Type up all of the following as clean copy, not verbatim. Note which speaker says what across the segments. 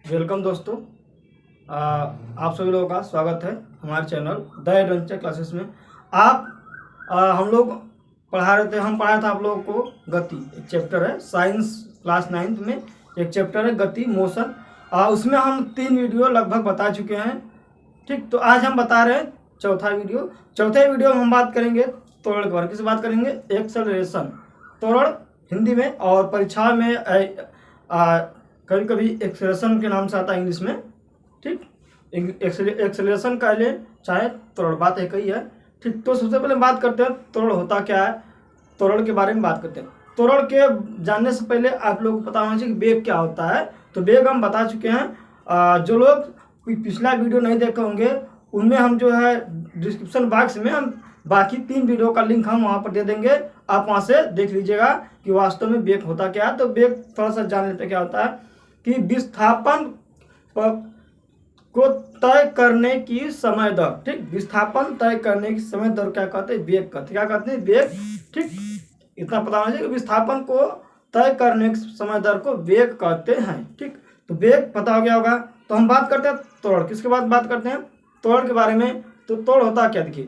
Speaker 1: Welcome दोस्तों। आप सभी लोगों का स्वागत है हमारे चैनल द एडवेंचर क्लासेस में। हम लोग पढ़ा रहे थे, हम पढ़ाया था आप लोगों को गति। एक चैप्टर है साइंस क्लास 9th में, एक चैप्टर है गति मोशन। उसमें हम 3 वीडियो लगभग बता चुके हैं। ठीक, तो आज हम बता रहे हैं चौथे वीडियो में हम बात करेंगे त्वरण के बारे में। किस बात करेंगे? एक्सेलरेशन, त्वरण हिंदी में, और परीक्षा में कभी कभी एक्सेलरेशन के नाम से आता है इंग्लिश में। ठीक, एक्सेलरेशन का ले चाहे त्वरण, बात एक ही है। ठीक, तो सबसे पहले बात करते हैं त्वरण होता क्या है, त्वरण के बारे में बात करते हैं। त्वरण के जानने से पहले आप लोगों को पता होना चाहिए कि वेग क्या होता है। तो वेग हम बता चुके हैं। जो लोग पिछला वीडियो नहीं देखे होंगे उनमें हम जो है डिस्क्रिप्शन बॉक्स में हम बाकी 3 वीडियो का लिंक हम वहाँ पर दे देंगे, आप वहाँ से देख लीजिएगा कि वास्तव में वेग होता क्या है। तो वेग थोड़ा सा जान लेते क्या होता है कि विस्थापन को तय करने की समय दर। ठीक, विस्थापन तय करने की समय दर क्या कहते हैं? वेग कहते हैं। क्या कहते हैं? वेग। ठीक, इतना पता होना चाहिए कि विस्थापन को तय करने की समय दर को वेग कहते हैं। ठीक, तो वेग पता हो गया होगा। तो हम बात करते हैं त्वरण। किसके बाद बात करते हैं? त्वरण के बारे में। तो त्वरण होता क्या? देखिए,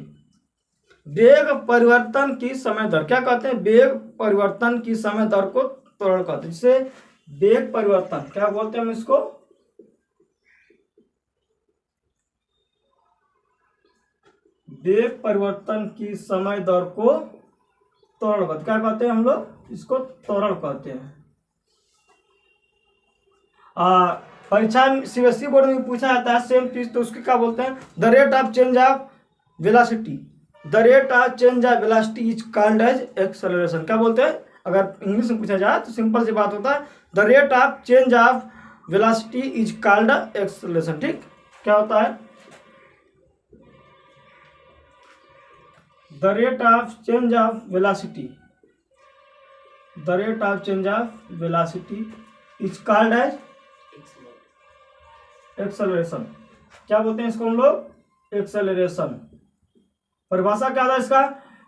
Speaker 1: वेग परिवर्तन की समय दर। क्या कहते हैं? वेग परिवर्तन की समय दर को त्वरण कहते हैं। जिसे वेग परिवर्तन क्या बोलते हैं हम इसको? वेग परिवर्तन की समय दर को त्वरण कहते हैं। क्या कहते हैं हम लोग? इसको त्वरण कहते हैं। परीक्षा सीबीएसई बोर्ड में पूछा जाता है सेम चीज, तो उसके क्या बोलते हैं? The rate of change of velocity. The rate of change of velocity is called as acceleration. क्या बोलते हैं? अगर इंग्लिश में पूछा जाए तो सिंपल सी बात होता है, the rate of change of velocity is called acceleration. ठीक, क्या होता है? The rate of change of velocity, the rate of change of velocity is called as acceleration. क्या बोलते हैं इसको हम लोग? एक्सेलरेशन। परिभाषा क्या था इसका?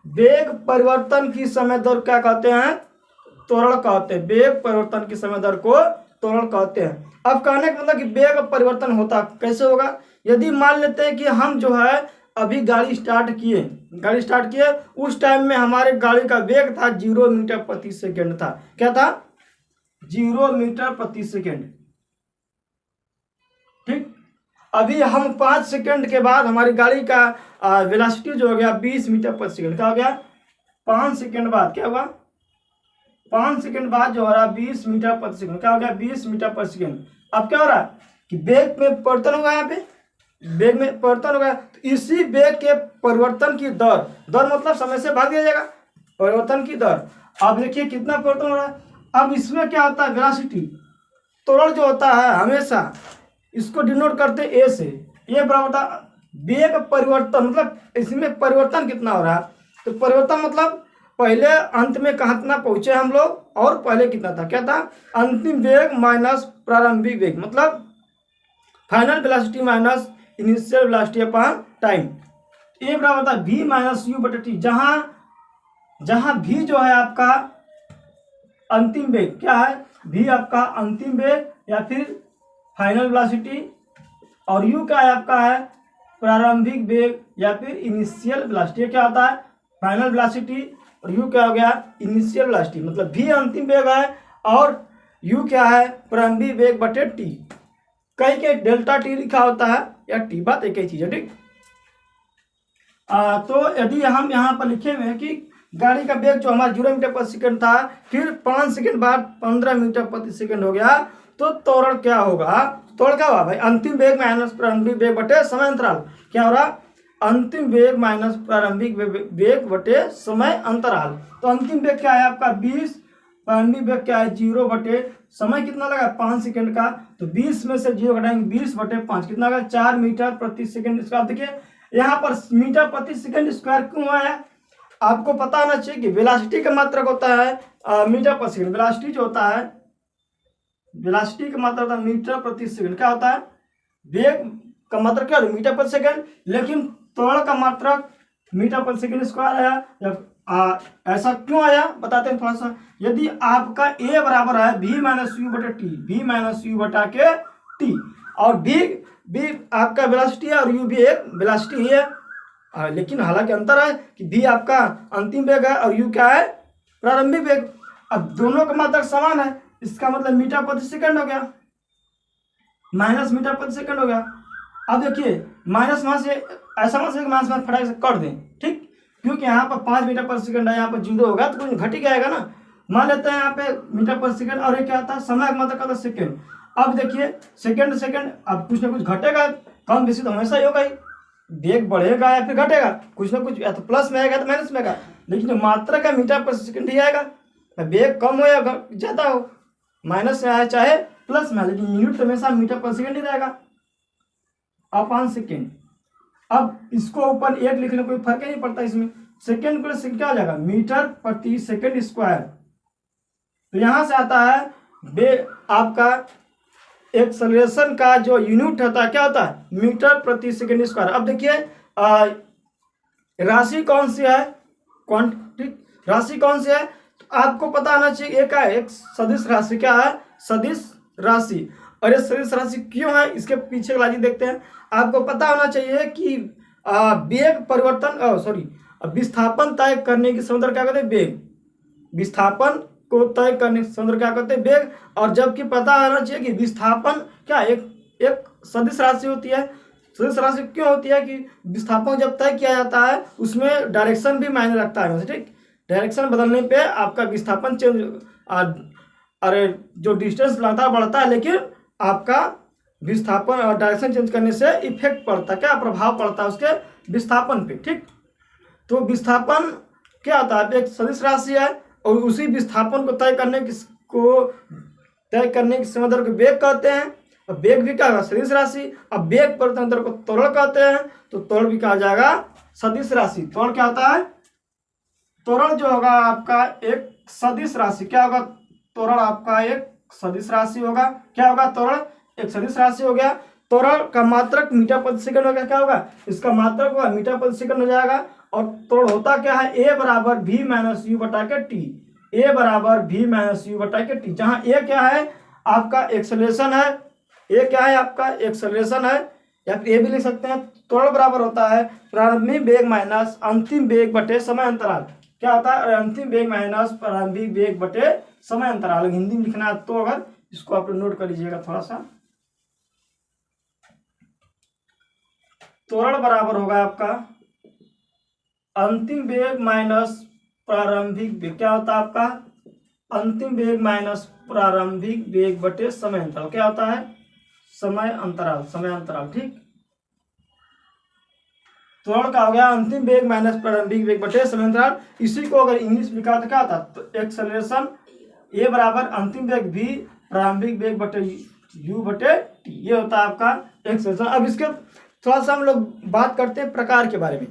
Speaker 1: वेग परिवर्तन की समय दर क्या कहते हैं? त्वरण कहते हैं। वेग परिवर्तन की समय दर को त्वरण कहते हैं। अब कहने का मतलब कि वेग परिवर्तन होता कैसे होगा? यदि मान लेते हैं कि हम जो है अभी गाड़ी स्टार्ट किए, उस टाइम में हमारे गाड़ी का वेग था 0 मीटर प्रति सेकेंड था। क्या था? 0 मीटर प्रति सेकेंड। ठीक, अभी हम 5 सेकेंड के बाद हमारी गाड़ी का वेलोसिटी जो हो गया 20 मीटर प्रति सेकेंड। क्या हो गया? 5 सेकेंड बाद क्या हुआ? 5 सेकेंड बाद जो हो रहा है 20 मीटर प्रति सेकेंड। क्या हो गया? 20 मीटर प्रति सेकेंड। अब क्या हो रहा है कि वेग में परिवर्तन होगा। यहाँ पे वेग में परिवर्तन होगा। तो इसी वेग के परिवर्तन की दर मतलब समय से भाग दिया जाएगा, परिवर्तन की दर। अब देखिए कितना परिवर्तन हो रहा है। अब इसमें क्या होता है? वेलोसिटी, त्वरण जो होता है हमेशा इसको डिनोट करते ए से। ये बराबर होता वेग परिवर्तन, मतलब इसमें परिवर्तन कितना हो रहा है। तो परिवर्तन मतलब पहले अंत में कहाँ पहुंचे हम लोग, और पहले कितना था? क्या था? अंतिम वेग माइनस प्रारंभिक वेग, मतलब final velocity minus initial velocity upon time. ये बराबर होता है v माइनस यू बटे टी। जहां v जो है आपका अंतिम वेग, क्या है? v आपका अंतिम वेग या फिर फाइनल वेलोसिटी, और u क्या है आपका? है प्रारंभिक वेग या फिर इनिशियल वेलोसिटी। क्या होता है? फाइनल वेलोसिटी, और u क्या हो गया? Initial velocity. मतलब v अंतिम वेग है और u क्या है? प्रारंभिक वेग बटे t। कहीं के डेल्टा टी लिखा होता है या टी, बात एक ही चीज है। ठीक, तो यदि हम यहाँ पर लिखे हुए हैं कि गाड़ी का वेग जो हमारा 0 मीटर प्रति सेकंड था, फिर 5 सेकंड बाद 15 मीटर प्रति सेकंड हो गया, तो त्वरण क्या होगा? त्वरण क्या हुआ भाई? अंतिम वेग माइनस प्रारंभिक वेग बटे समय अंतराल। क्या हो रहा? अंतिम वेग माइनस प्रारंभिक वेग बटे समय अंतराल। तो अंतिम वेग क्या है आपका? 20, प्रारंभिक वेग क्या है? 0 बटे समय कितना लगा? 5 सेकंड का। तो 20 में से 0 घटाएंगे, 20 बटे 5 कितना लगा? 4 मीटर प्रति सेकंड। इसका देखिए यहाँ पर मीटर प्रति सेकंड स्क्वायर क्यों आया? आपको पता होना चाहिए कि वेलोसिटी का मात्रक होता है मीटर प्रति सेकंड। वेलोसिटी जो होता है, वेलोसिटी का मात्रक होता है मीटर प्रति सेकंड। क्या होता है? वेग का मात्रक क्या है? मीटर प्रति सेकंड। लेकिन त्वरण का मात्रक मीटर प्रति सेकंड स्क्वायर आया। ऐसा क्यों आया बताते हैं थोड़ा सा। यदि आपका a बराबर है v माइनस यू बटे टी, v माइनस यू बटा के टी, और बी आपका वेलोसिटी है और यू भी एक वेलोसिटी ही है। लेकिन हालांकि अंतर है कि बी आपका अंतिम वेग है और यू क्या है, प्रारंभिक वेग। अब दोनों का मात्रक समान है, इसका मतलब मीटर प्रति सेकंड हो गया, माइनस मीटर प्रति सेकंड हो गया। अब देखिए माइनस वहां से ऐसा मत से माइनस में फटाक से कर दें, ठीक, क्योंकि यहाँ पर 5 मीटर पर सेकंड है, यहाँ पर 0 होगा तो कुछ घट ही आएगा ना। मान लेते हैं यहाँ पे मीटर पर सेकंड, और ये क्या आता है, समय का मतलब कहता है सेकंड। अब देखिए सेकंड, अब कुछ ना कुछ घटेगा, कम बेसी तो हमेशा ही होगा ही, वेग बढ़ेगा या फिर घटेगा, कुछ ना कुछ या तो प्लस में आएगा तो माइनस में आएगा, लेकिन जो मात्रा का मीटर पर सेकंड ही आएगा। वेग कम हो या ज़्यादा हो, माइनस में आए चाहे प्लस में, लेकिन यूनिट तो हमेशा मीटर पर सेकंड ही रहेगा अपॉन सेकंड। अब इसको ऊपर 1 लिखने कोई फर्क ही नहीं पड़ता इसमें, सेकंड को क्या हो जाएगा, मीटर प्रति सेकंड स्क्वायर। तो यहां से आता है आपका एक्सेलरेशन का जो यूनिट होता है क्या होता है, मीटर प्रति सेकंड स्क्वायर। अब देखिए राशि कौन सी है, क्वांटिटी राशि कौन सी है, तो आपको पता होना चाहिए एक है, एक सदिश राशि क्या है, सदिश राशि। और ये सदिश राशि क्यों है, इसके पीछे वाली देखते हैं। आपको पता होना चाहिए कि वेग परिवर्तन विस्थापन तय करने की समुद्र क्या कहते हैं, वेग, विस्थापन को तय करने की समुद्र क्या कहते हैं, वेग। और जबकि पता होना चाहिए कि विस्थापन क्या एक सदिश राशि होती है। सदिश राशि क्यों होती है कि विस्थापन जब तय किया जाता है उसमें डायरेक्शन भी मायने रखता है, ठीक, डायरेक्शन बदलने पे आपका विस्थापन चेंज, अरे जो डिस्टेंस लगातार बढ़ता है, लेकिन आपका विस्थापन और डायरेक्शन चेंज करने से इफेक्ट पड़ता है, क्या प्रभाव पड़ता है उसके विस्थापन पे, ठीक। तो विस्थापन क्या होता है, एक सदिश राशि है और उसी विस्थापन को तय करने की समुद्र को वेग कहते हैं। और वेग भी क्या होगा, सदिश राशि। अब वेग परिवर्तन को त्वरण कहते हैं, तो त्वरण भी कहा जाएगा सदिश राशि। त्वरण क्या होता है, त्वरण जो होगा आपका एक सदिश राशि, क्या होगा, त्वरण आपका एक सदिश राशि होगा। क्या होगा, त्वरण एक सदिश राशि हो गया। त्वरण का मात्रक मीटर प्रति सेकंड होगा, क्या होगा, इसका मात्रक होगा मीटर प्रति सेकंड हो जाएगा। और त्वरण होता क्या है, ए बराबर भी माइनस यू बटा के टी, ए बराबर भी माइनस यू बटा के टी, जहाँ ए क्या है आपका एक्सेलरेशन है, ए क्या है आपका एक्सेलरेशन है, या फिर ए भी लिख सकते हैं। त्वरण बराबर होता है प्रारंभिक वेग माइनस अंतिम वेग बटे समय अंतराल। क्या होता है, अंतिम वेग माइनस प्रारंभिक वेग बटे समय अंतराल। हिंदी में लिखना है तो अगर इसको आप नोट कर लीजिएगा थोड़ा सा। त्वरण बराबर होगा आपका अंतिम वेग माइनस प्रारंभिक वेग, क्या होता है आपका अंतिम वेग माइनस प्रारंभिक वेग बटे समय अंतराल। क्या होता है, समय अंतराल, ठीक। त्वरण का हो गया अंतिम वेग माइनस प्रारंभिक वेग बटे समय अंतराल। इसी को अगर इंग्लिश लिखा तो क्या होता, तो एक्सेलरेशन ए बराबर अंतिम वेग भी प्रारंभिक वेग बटे यू बटे टी, ये होता है आपका एक्सेलरेशन। अब इसके थोड़ा सा हम लोग बात करते हैं प्रकार के बारे में।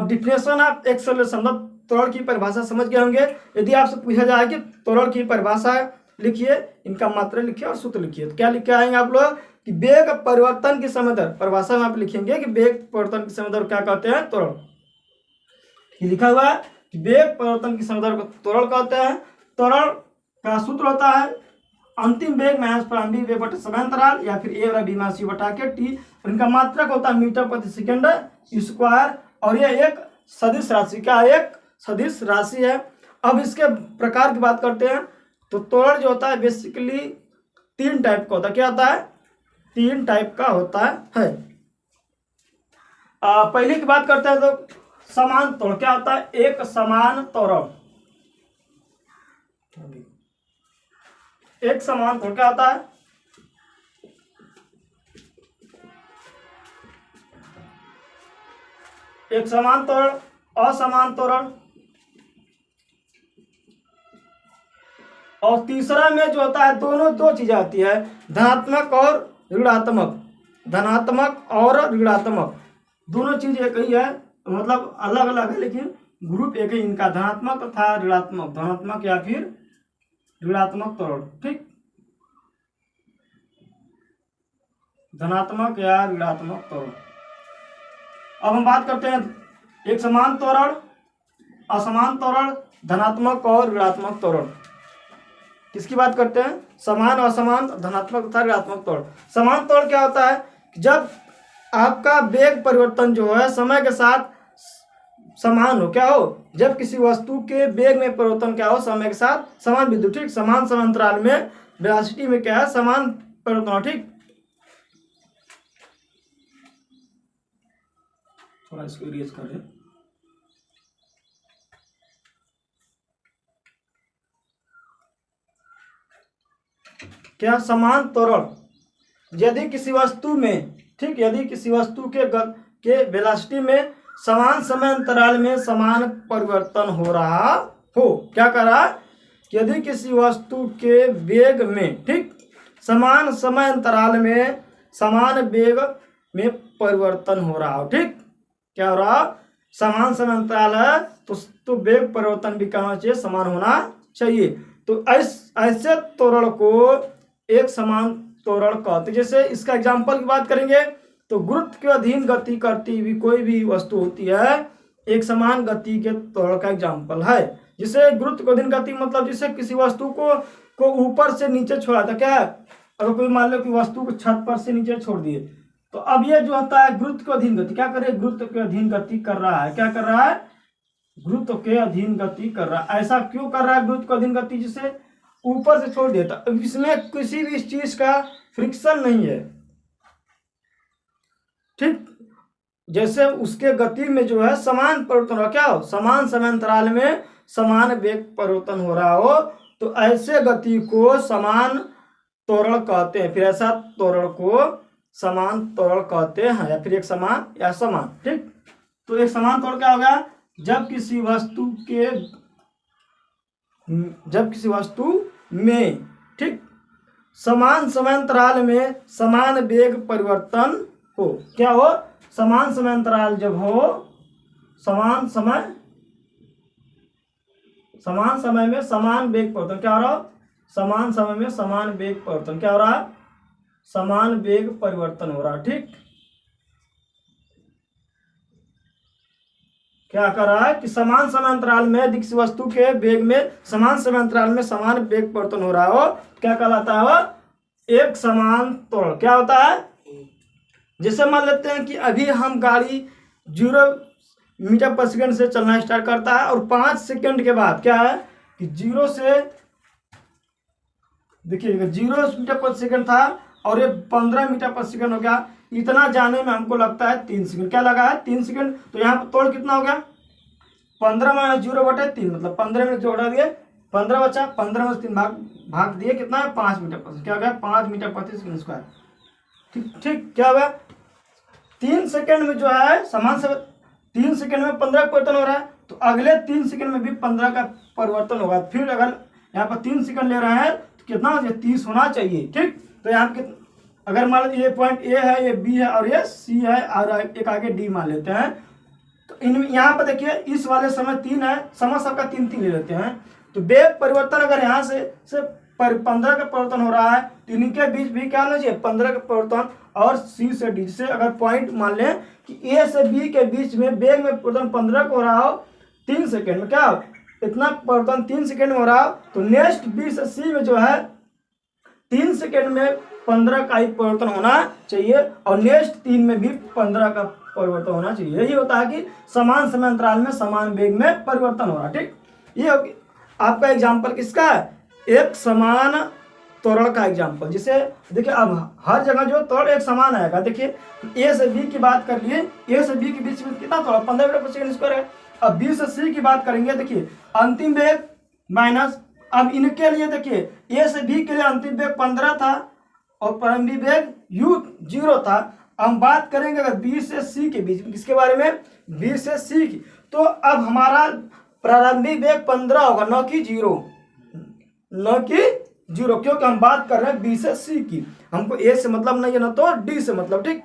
Speaker 1: डिफिनेशन ऑफ एक्सेलरेशन, मतलब त्वरण की परिभाषा समझ गए होंगे। यदि आपसे पूछा जाए कि त्वरण की परिभाषा लिखिए, इनका मात्रा लिखिए और सूत्र लिखिए, तो क्या लिख के आएंगे आप लोग कि वेग परिवर्तन की समय दर, परिभाषा में आप लिखेंगे कि वेग परिवर्तन की समय दर क्या कहते हैं, त्वरण। ये लिखा हुआ है कि वेग परिवर्तन की समय दर को त्वरण कहते हैं। त्वरण का सूत्र होता है अंतिम वेग माइनस प्रारंभिक वेग बटे समय अंतराल, या फिर ए बी माइनस यू बटा के टी। इनका मात्रक होता है मीटर प्रति सेकंड स्क्वायर, और ये एक सदिश राशि, क्या एक सदिश राशि है। अब इसके प्रकार की बात करते हैं, तो त्वरण जो होता है बेसिकली 3 टाइप का होता है। क्या होता है, 3 टाइप का होता है। पहले की बात करते हैं तो समान त्वरण। क्या होता है, एक समान त्वरण, एक समान त्वरण क्या होता है, एक समान त्वरण, असमान त्वरण, और तीसरा में जो होता है दोनों 2 चीजें आती है, धनात्मक और ऋणात्मक। धनात्मक और ऋणात्मक दोनों चीज एक ही है, मतलब अलग अलग है लेकिन ग्रुप एक ही इनका, धनात्मक तथा ऋणात्मक, धनात्मक या फिर ऋणात्मक त्वरण, ठीक, धनात्मक या ऋणात्मक त्वरण। अब हम बात करते हैं एक समान त्वरण, असमान त्वरण, धनात्मक और ऋणात्मक त्वरण। किसकी बात करते हैं? समान, असमान, धनात्मक तथा ऋणात्मक त्वरण। समान त्वरण क्या होता है? जब आपका वेग परिवर्तन जो है समय के साथ समान हो, क्या हो? जब किसी वस्तु के वेग में परिवर्तन क्या हो? समय के साथ समान बिंदु, ठीक, समान समय अंतराल में वेलोसिटी में क्या है? समान परिवर्तन हो, ठीक। थोड़ा इसको इरेज कर दें। क्या? समान त्वरण यदि किसी वस्तु में, ठीक, यदि किसी वस्तु के वेलोसिटी में समान समय अंतराल में समान परिवर्तन हो रहा हो, क्या कर रहा? यदि किसी वस्तु के वेग में, ठीक, समान समय अंतराल में समान वेग में परिवर्तन हो रहा हो, ठीक, क्या हो रहा? समान समय अंतराल है तो वेग परिवर्तन भी कहना चाहिए, समान होना चाहिए। तो ऐसे त्वरण को एक समान त्वरण कहते। जैसे इसका एग्जाम्पल की बात करेंगे तो गुरुत्व के अधीन गति करती हुई कोई भी वस्तु होती है एक समान गति के त्वरण का एग्जाम्पल है। जिसे गुरुत्व के अधीन गति मतलब जिसे किसी वस्तु को ऊपर से नीचे छोड़ा था, क्या है? अगर कोई मान लो कि वस्तु को छत पर से नीचे छोड़ दिए तो अब ये जो होता है गुरुत्व के अधीन गति, क्या करे? गुरुत्व के अधीन गति कर रहा है। क्या कर रहा है? गुरुत्व के अधीन गति कर रहा है। ऐसा क्यों कर रहा है गुरुत्व के अधीन गति? जिसे ऊपर से छोड़ देता, इसमें किसी भी चीज का फ्रिक्शन नहीं है, ठीक। जैसे उसके गति में जो है समान परिवर्तन हो, क्या हो? समान समय अंतराल में समान वेग परिवर्तन हो रहा हो तो ऐसे गति को समान त्वरण कहते हैं। फिर ऐसा त्वरण को समान त्वरण कहते हैं, या फिर एक समान या समान, ठीक। तो एक समान त्वरण क्या होगा? जब किसी वस्तु में, ठीक, समान समय अंतराल में समान वेग परिवर्तन हो, क्या हो? समान समय अंतराल जब हो, समान समय में समान वेग परिवर्तन, क्या हो रहा? समान समय में समान वेग परिवर्तन, क्या हो रहा? समान वेग परिवर्तन हो रहा, ठीक। क्या कर रहा है कि समान समय अंतराल में यदि किसी वस्तु के वेग में समान समय अंतराल में समान वेग परिवर्तन हो रहा हो, क्या कहलाता है? वो एक समान त्वरण। क्या होता है? जैसे मान लेते हैं कि अभी हम गाड़ी 0 मीटर पर सेकंड से चलना स्टार्ट करता है और 5 सेकंड के बाद क्या है कि 0 से, देखिए 0 मीटर पर सेकंड था और ये 15 मीटर पर सेकंड हो गया। इतना जाने में हमको लगता है 3 सेकंड। क्या लगा है? 3 सेकंड। तो यहाँ पर तोड़ कितना हो गया? 15 माइनस 0/3, मतलब 15 मिनट जोड़ा दिए, 15 बचा, 15 में 3 भाग दिए, कितना है? 5 मीटर पर। क्या हो गया? 5 मीटर प्रति सेकंड स्क्वायर, ठीक। क्या होगा? 3 सेकंड में जो है समान समय, 3 सेकंड में 15 का परिवर्तन हो रहा है तो अगले 3 सेकंड में भी 15 का परिवर्तन होगा। फिर अगर यहाँ पर 3 सेकंड ले रहे हैं तो कितना हो? 30 होना चाहिए, ठीक। तो यहाँ पे अगर मान लो ये पॉइंट ए है, ये बी है और ये सी है और एक आगे डी मान लेते हैं तो इनमें यहाँ पर देखिए इस वाले समय 3 है, समय सबका 3 ले लेते हैं। तो वेग परिवर्तन अगर यहाँ से 15 का परिवर्तन हो रहा है तो इनके बीच भी क्या होना चाहिए? 15 का परिवर्तन। और सी से डी से अगर पॉइंट मान लें कि ए से बी के बीच में वेग में परिवर्तन 15 को हो रहा हो 3 सेकेंड में, क्या इतना परिवर्तन 3 सेकेंड में हो रहा हो तो नेक्स्ट बी से सी में जो है 3 सेकेंड में 15 का ही परिवर्तन होना चाहिए और नेक्स्ट 3 में भी 15 का परिवर्तन होना चाहिए। यही होता है कि समान समय अंतराल में समान वेग में परिवर्तन हो रहा, ठीक। ये आपका एग्जाम्पल किसका है? एक समान त्वरण का एग्जाम्पल। जिसे देखिए अब हर जगह जो त्वरण एक समान आएगा। देखिए ए से बी की बात कर लिए, ए से बी के बीच में कितना त्वरण? 15 मीटर पर सेकंड स्क्वायर है। अब बी से सी की बात करेंगे, देखिए अंतिम वेग माइनस, अब इनके लिए देखिए ए से बी के लिए अंतिम वेग 15 था और प्रारंभिक वेग u 0 था। हम बात करेंगे अगर बी से सी के बीच में, किसके बारे में? बी से सी की। तो अब हमारा प्रारंभिक वेग 15 होगा, न कि 0, क्योंकि हम बात कर रहे हैं बी से सी की। हमको ए से मतलब नहीं है ना तो डी से मतलब, ठीक।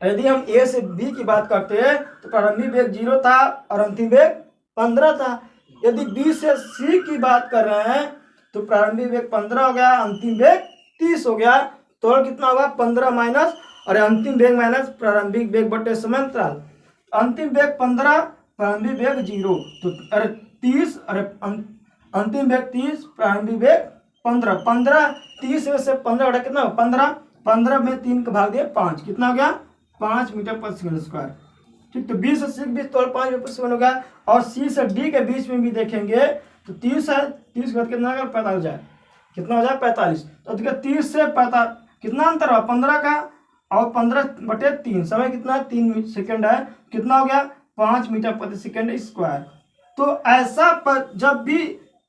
Speaker 1: यदि हम ए से बी की बात करते हैं तो प्रारंभिक वेग 0 था और अंतिम वेग 15 था। यदि बी से सी की बात कर रहे हैं तो प्रारंभिक वेग 15 हो गया, अंतिम वेग 30 हो गया। तो कितना होगा? 15 माइनस और अंतिम वेग माइनस प्रारंभिक वेग बटे समय अंतराल। अंतिम वेग 15, प्रारंभिक वेग 0, तो अरे 30 अरे अंतिम वेग 30, प्रारंभिक वेग 15। 15 30 में से 15 घटा कितना हो 15, 15 में 3 का भाग दिया 5, कितना हो गया 5 मीटर पर सेकंड स्क्वायर। ठीक, तो 20 से 20 तोड़ 5 मीटर पर सेकंड हो गया। और सी से डी के बीच में भी देखेंगे तो 30 है, 30 के बाद कितना होगा 45 हो जाए, कितना हो जाए 45। तो देखिए 30 से 45 कितना अंतर हुआ 15 का, और 15/3 समय कितना है 3 सेकंड है, कितना हो गया 5 मीटर प्रति सेकंड स्क्वायर। तो ऐसा पर जब भी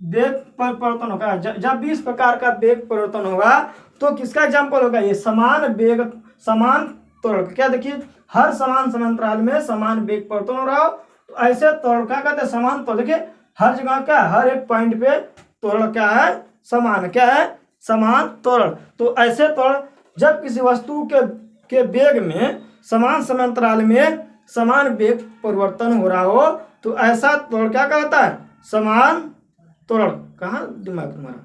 Speaker 1: वेग परिवर्तन होगा, जब भी इस प्रकार का वेग परिवर्तन होगा तो किसका एग्जाम्पल होगा, ये समान वेग समान त्वरण। क्या देखिए हर समान समांतराल में समान वेग परिवर्तन हो रहा हो तो ऐसे त्वरण क्या कहते हैं समान त्वरण। देखिए हर जगह क्या हर एक पॉइंट पे त्वरण क्या है समान, क्या है समान त्वरण। तो ऐसे त्वरण जब किसी वस्तु के वेग में समान समांतराल में समान वेग परिवर्तन हो रहा हो तो ऐसा त्वरण क्या कहता है समान त्वरण। कहाँ दिमाग तुम्हारा,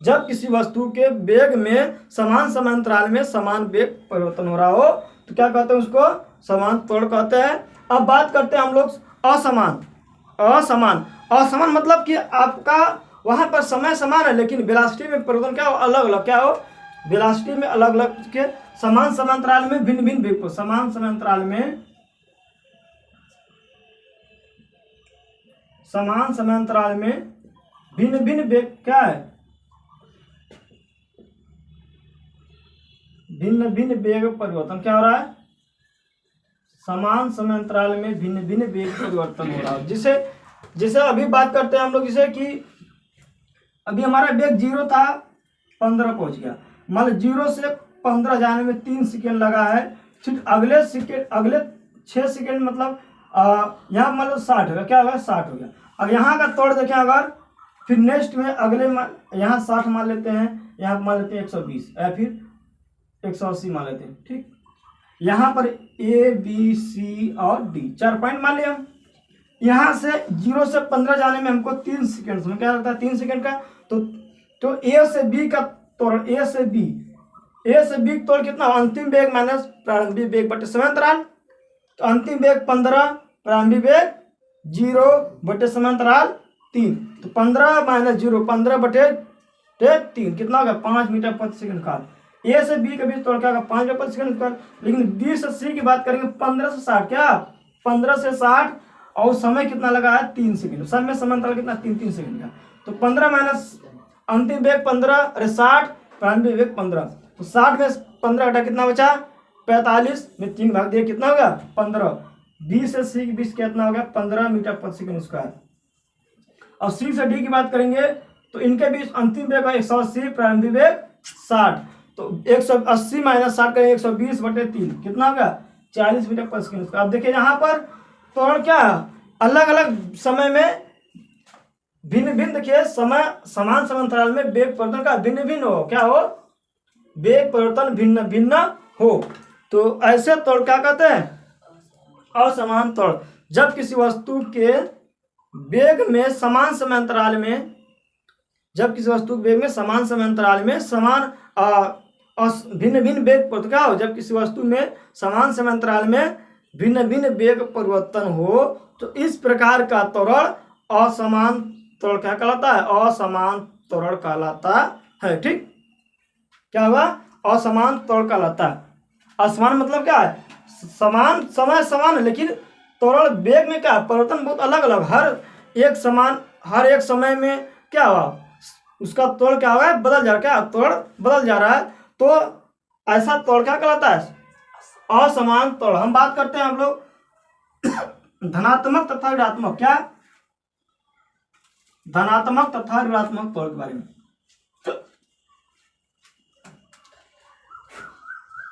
Speaker 1: जब किसी वस्तु के वेग में समान समांतराल में समान वेग परिवर्तन हो रहा हो तो क्या कहते हैं उसको समान त्वरण कहते हैं। अब बात करते हैं हम लोग असमान। असमान असमान मतलब कि आपका वहां पर समय समान है लेकिन वेलोसिटी में परिवर्तन क्या हो अलग अलग, क्या हो वेलोसिटी में अलग अलग के समान समांतराल में भिन्न भिन्न वेग को, समान समांतराल में समान समांतराल में भिन्न भिन्न वेग क्या है भिन्न भिन्न वेग परिवर्तन क्या हो रहा है समान समांतराल में भिन्न भिन्न वेग परिवर्तन हो रहा है। जिसे अभी बात करते हैं हम लोग जिसे कि अभी हमारा वेग 0 था 15 पहुंच गया, मान लो 0 से 15 जाने में 3 सेकेंड लगा है, फिर अगले 6 सेकेंड मतलब यहाँ मान लो 60 होगा, क्या होगा 60 हो गया। अब यहाँ का तोड़ देखें अगर फिर नेक्स्ट में अगले यहाँ 60 मान लेते हैं, यहाँ मान लेते हैं 120 या फिर 180 मान लेते हैं। ठीक, यहाँ पर ए बी सी और डी 4 पॉइंट मान लिया। यहाँ से 0 से 15 जाने में हमको 3 सेकेंड में क्या लगता है 3 सेकेंड का। तो ए से बी का तोड़, ए से बी तोड़ कितना अंतिम वेग माइनस प्रारंभिक वेग बटे समांतराल। तो अंतिम वेग 15, प्रारंभिक वेग 0 बटे समांतराल 3। तो 15 माइनस 0 15/3 कितना होगा 5 मीटर प्रति सेकंड का। ए से बी के बीच तोड़ क्या होगा 5 मीटर प्रति सेकंड का। लेकिन बी से सी की बात करेंगे 15 से 60, क्या 15 से 60 और समय कितना लगा है 3 सेकंड, सब में समांतराल कितना 3 सेकंड का। तो 15 माइनस अंतिम वेग 15 अरे 60 प्रारंभिक वेग 15, तो 60 में 15 घटा कितना बचा 45 में 3 भाग दिया कितना होगा 15। बी से सी के बीच कितना होगा 15 मीटर प्रति सेकंड स्क्वायर। और सी से डी की बात करेंगे तो इनके बीच अंतिम वेग है 180, प्रारंभिक वेग 60। तो 180 माइनस 60 करेंगे 120/3 कितना होगा 40 मीटर प्रति सेकंड स्क्वायर। अब देखिए यहाँ पर त्वरण क्या है अलग अलग समय में भिन्न भिन्न, देखिए समय समान समांतराल में वेग परिवर्तन का भिन्न भिन्न हो, क्या हो वेग परिवर्तन भिन्न भिन्न हो। तो ऐसे त्वरण क्या कहते हैं असमान त्वरण। जब किसी वस्तु के वेग में समान समांतराल में समान समांतराल में समान भिन्न भिन्न वेग परिवर्तन क्या हो, जब किसी वस्तु में समान समांतराल में भिन्न भिन्न वेग परिवर्तन हो तो इस प्रकार का त्वरण असमान त्वरण क्या कहलाता है असमान त्वरण कहलाता है। ठीक, क्या हुआ असमान त्वरण कहलाता है। असमान मतलब क्या है समान समय समान लेकिन त्वरण वेग में क्या परिवर्तन बहुत अलग अलग, हर एक समय में क्या हुआ उसका त्वरण क्या हुआ बदल जा रहा है, क्या त्वरण बदल जा रहा है। तो ऐसा त्वरण क्या कहलाता है असमान त्वरण। हम बात करते हैं हम लोग धनात्मक तथा ऋणात्मक, क्या धनात्मक तथा ऋणात्मक त्वरण के बारे में।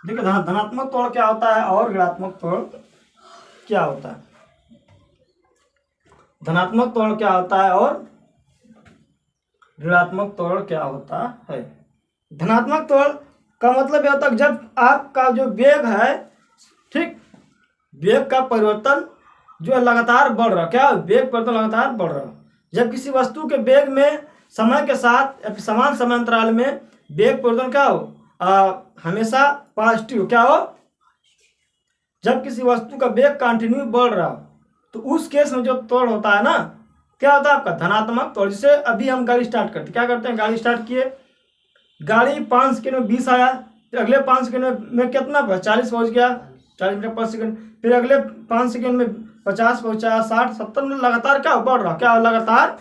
Speaker 1: देखिए धनात्मक त्वरण क्या होता है और ऋणात्मक त्वरण क्या होता है। धनात्मक त्वरण क्या होता है और ऋणात्मक त्वरण क्या होता है। धनात्मक त्वरण का मतलब यह होता है जब आपका जो वेग है, ठीक, वेग का परिवर्तन जो लगातार बढ़ रहा, क्या वेग परिवर्तन लगातार बढ़ रहा। जब किसी वस्तु के वेग में समय के साथ समान समांतराल में वेग परिवर्तन क्या हो हमेशा पॉजिटिव, क्या हो जब किसी वस्तु का वेग कंटिन्यू बढ़ रहा तो उस केस में जो त्वरण होता है ना क्या होता है आपका धनात्मक तोड़। जैसे अभी हम गाड़ी स्टार्ट करते, क्या करते हैं, गाड़ी स्टार्ट किए, गाड़ी 5 सेकेंड में 20 आया, फिर अगले 5 सेकेंड में कितना 40 पहुंच गया, 40 मीटर पर सेकेंड, फिर अगले 5 सेकेंड में 50 पहुंचा, 60, 70 में लगातार क्या बढ़ रहा, क्या लगातार।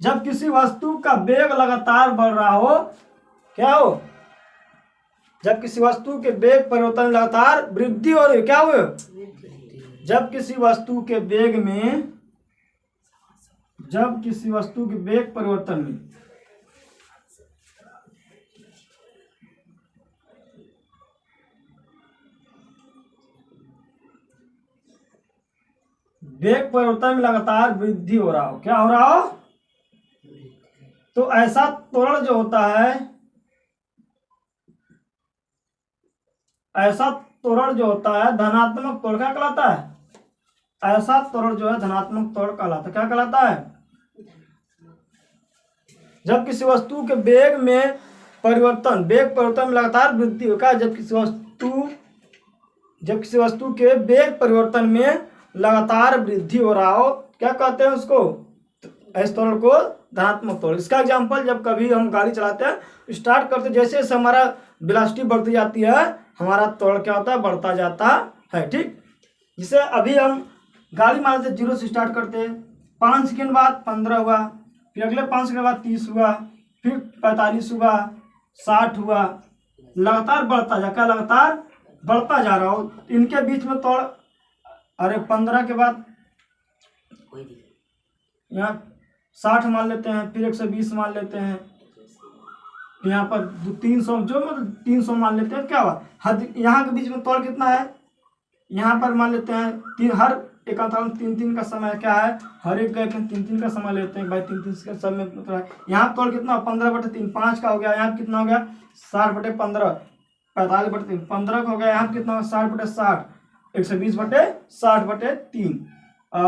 Speaker 1: जब किसी वस्तु का वेग लगातार बढ़ रहा हो, क्या हो, जब किसी वस्तु के वेग परिवर्तन लगातार वृद्धि हो रही है, क्या हुए, जब किसी वस्तु के वेग में, जब किसी वस्तु के वेग परिवर्तन में वेग परिवर्तन में लगातार वृद्धि हो रहा हो, क्या हो रहा हो, तो ऐसा त्वरण जो होता है, ऐसा त्वरण जो होता है धनात्मक त्वरण क्या कहलाता है, ऐसा त्वरण जो है धनात्मक त्वरण कहलाता है, क्या कहलाता है। जब किसी वस्तु के वेग में परिवर्तन, वेग परिवर्तन में लगातार वृद्धि होगा, जब किसी वस्तु के वेग परिवर्तन में लगातार वृद्धि हो रहा हो, क्या कहते हैं उसको, इस त्वरण को धनात्मक त्वरण। इसका एग्जांपल, जब कभी हम गाड़ी चलाते हैं, स्टार्ट करते, जैसे जैसे हमारा वेलोसिटी बढ़ती जाती है, हमारा त्वरण क्या होता है, बढ़ता जाता है। ठीक, जिसे अभी हम गाड़ी मान लेते 0 से स्टार्ट करते हैं, 5 सेकेंड बाद 15 हुआ, फिर अगले 5 सेकेंड बाद 30 हुआ, फिर 45 हुआ, 60 हुआ, लगातार बढ़ता जा, क्या लगातार बढ़ता जा रहा हो। इनके बीच में त्वरण, अरे 15 के बाद यहाँ 60 मान लेते हैं, फिर 120 मान लेते हैं, यहाँ पर 300, जो मतलब 300 मान लेते हैं, क्या हुआ, हद यहाँ के बीच में त्वरण कितना है, यहाँ पर मान लेते हैं हर एक अंतराल 3-3 का समय क्या है, हर एक 3-3 का समय लेते हैं भाई, 3-3 का समय मतलब यहाँ त्वरण कितना 15/3, 5 का हो गया, यहाँ कितना हो गया 60/15, 45/3, 15 का हो गया, यहाँ कितना 60/60, 120/60/3,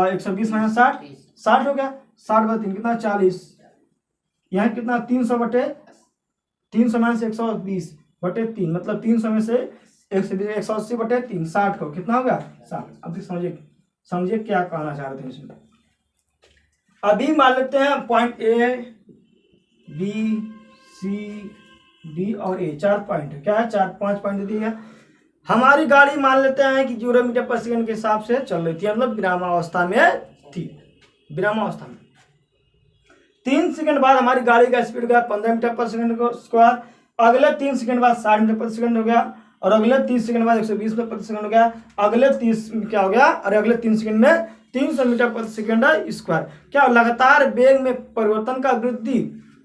Speaker 1: 120 - 60, 60 हो गया, 60/3 कितना 40, यहाँ कितना 300/300 - 120/3, मतलब 300 में से 180/3, 60 को कितना हो गया 60। अब समझिए क्या कहना चाह रहे थे इसमें। अभी मान लेते हैं point A, B, C, D और ए, 4 पॉइंट है, क्या है 4-5 पॉइंट दे दिया। हमारी गाड़ी मान लेते हैं कि 0 मीटर पर सेकंड के हिसाब से चल रही थी, मतलब विरामावस्था में थी, विरामावस्था में। 3 सेकंड बाद हमारी गाड़ी का स्पीड गया 15 मीटर पर सेकंड को स्क्वायर, अगले 3 सेकंड बाद 60 मीटर पर सेकंड हो गया, और अगले 30 सेकंड बाद 120 मीटर पर सेकंड हो गया, अगले 30 क्या हो गया, और अगले 3 सेकंड में 300 मीटर पर सेकंड स्क्वायर। क्या लगातार वेग में परिवर्तन का वृद्धि,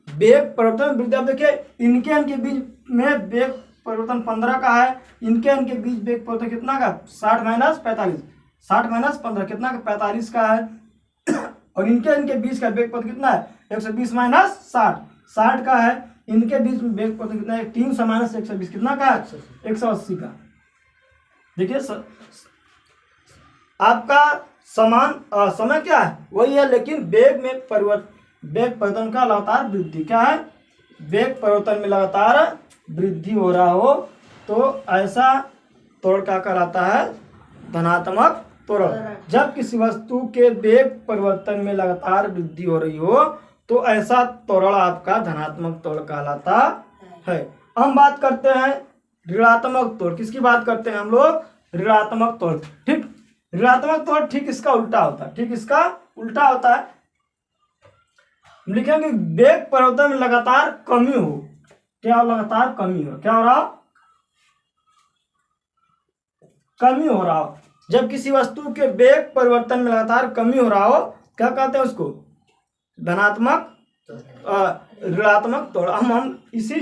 Speaker 1: वेग परिवर्तन वृद्धि। अब देखिए इनके बीच में वेग परिवर्तन 15 का है, इनके बीच वेग परिवर्तन कितना का 60 - 45, 60 - 15 कितना का 45 का है, और इनके बीच का वेग परिवर्तन कितना है 120 - 60, 60 का है, इनके बीच में वेग परिवर्तन कितना है 300 - 120 कितना का 180 का। देखिए आपका समान समय क्या है वही है, लेकिन वेग परिवर्तन का लगातार वृद्धि, क्या है, वेग परिवर्तन में लगातार वृद्धि हो रहा हो, तो ऐसा त्वरण क्या कहलाता है, धनात्मक त्वरण। जब किसी वस्तु के वेग परिवर्तन में लगातार वृद्धि हो रही हो, तो ऐसा त्वरण आपका धनात्मक त्वरण कहलाता है। हम बात करते हैं ऋणात्मक त्वरण, किसकी बात करते हैं हम लोग, ऋणात्मक त्वरण। ठीक, ऋणात्मक त्वरण ठीक इसका उल्टा होता है, ठीक इसका उल्टा होता है। लिखेंगे वेग परिवर्तन में लगातार कमी हो, क्या लगातार कमी हो, क्या हो रहा, कमी हो रहा हो। जब किसी वस्तु के वेग परिवर्तन में लगातार कमी हो रहा हो, क्या कहते हैं उसको, धनात्मक ऋणात्मक त्वरण। हम इसी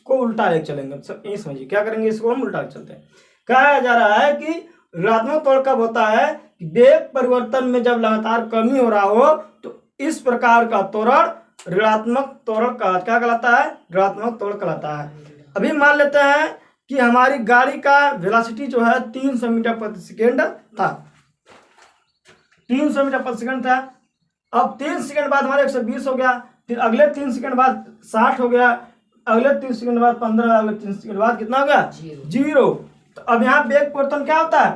Speaker 1: को उल्टा लेकर चलेंगे, ये समझिए क्या करेंगे, इसको हम उल्टा चलते हैं। कहा जा रहा है कि ऋणात्मक त्वरण कब होता है, वेग परिवर्तन में जब लगातार कमी हो रहा हो, तो इस प्रकार का त्वरण ऋणात्मक त्वरण का क्या कहलाता है, ऋणात्मक त्वरण कहलाता है। अभी मान लेते हैं कि हमारी गाड़ी का वेलोसिटी जो है 300 मीटर प्रति सेकेंड था, 300 मीटर प्रति सेकेंड था। अब 3 सेकंड बाद हमारे 120 हो गया, फिर अगले 3 सेकंड बाद 60 हो गया, अगले 3 सेकंड बाद 15, अगले 3 सेकंड बाद कितना हो गया 0। तो अब यहाँ वेग परिवर्तन क्या होता है,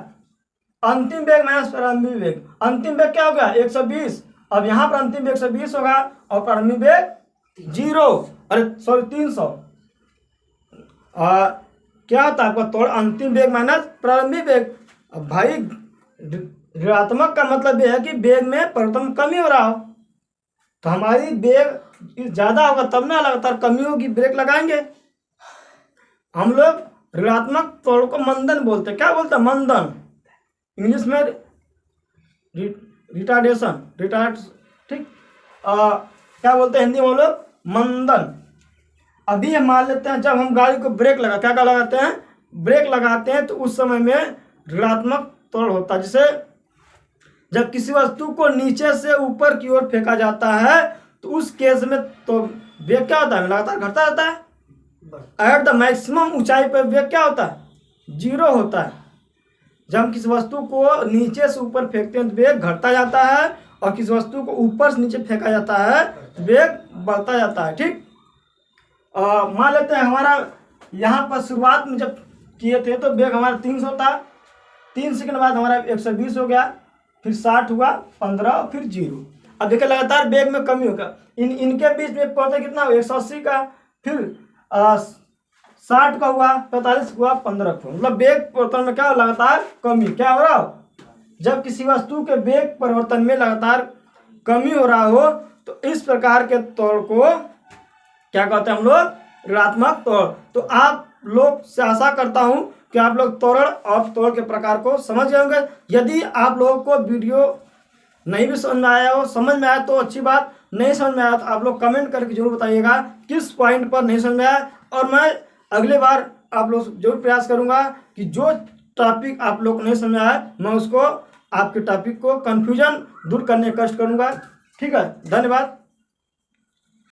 Speaker 1: अंतिम वेग माइनस प्रारंभिक वेग, अंतिम वेग क्या होगा 120। अब यहाँ पर अंतिम वेग 120 होगा और प्रारंभिक वेग 0, अरे सॉरी 300। क्या होता है आपका त्वरण अंतिम वेग माइनस प्रारंभिक वेग। अब भाई ऋणात्मक का मतलब यह है कि वेग में परिवर्तन में कमी हो रहा हो, तो हमारी वेग ज़्यादा होगा तब ना लगातार कमी होगी, ब्रेक लगाएंगे। हम लोग ऋणात्मक त्वरण को मंदन बोलते हैं। क्या बोलते हैं? मंदन। इंग्लिश में रिटार्डेशन, ठीक। क्या बोलते हैं हिंदी में हम लोग? मंदन। अभी हम मान लेते हैं जब हम गाड़ी को ब्रेक क्या लगाते हैं? ब्रेक लगाते हैं तो उस समय में ऋणात्मक त्वरण होता है। जैसे जब किसी वस्तु को नीचे से ऊपर की ओर फेंका जाता है तो उस केस में तो वेग क्या होता है? लगातार घटता रहता है। एट द मैक्सिमम ऊंचाई पर वेग क्या होता है? 0 होता है। जब हम किसी वस्तु को नीचे से ऊपर फेंकते हैं तो वेग घटता जाता है, और किसी वस्तु को ऊपर से नीचे फेंका जाता है तो वेग बढ़ता जाता है, ठीक। मान लेते हैं हमारा यहाँ पर शुरुआत में जब किए थे तो वेग हमारा 300 था, 3 सेकंड बाद हमारा 120 हो गया, फिर 60 हुआ, 15, फिर 0। अब देखिए लगातार वेग में कमी होगा। इनके बीच में पहुँचा कितना हुआ? 180 का, फिर 60 का हुआ, 45 हुआ, 15 का। मतलब वेग परिवर्तन में क्या हो? लगातार कमी। क्या हो रहा हो? जब किसी वस्तु के वेग परिवर्तन में लगातार कमी हो रहा हो तो इस प्रकार के त्वरण को क्या कहते हैं हम लोग? ऋणात्मक त्वरण। तो आप लोग से आशा करता हूं कि आप लोग त्वरण और त्वरण के प्रकार को समझ गए होंगे। यदि आप लोगों को वीडियो नहीं भी समझ में आया हो, समझ में आया तो अच्छी बात, नहीं समझ में आया तो आप लोग कमेंट करके जरूर बताइएगा किस पॉइंट पर नहीं समझ में आया, और मैं अगले बार आप लोग जरूर प्रयास करूंगा कि जो टॉपिक आप लोग को नहीं समझ में आया मैं उसको आपके टॉपिक को कन्फ्यूजन दूर करने का कष्ट करूंगा। ठीक है, धन्यवाद।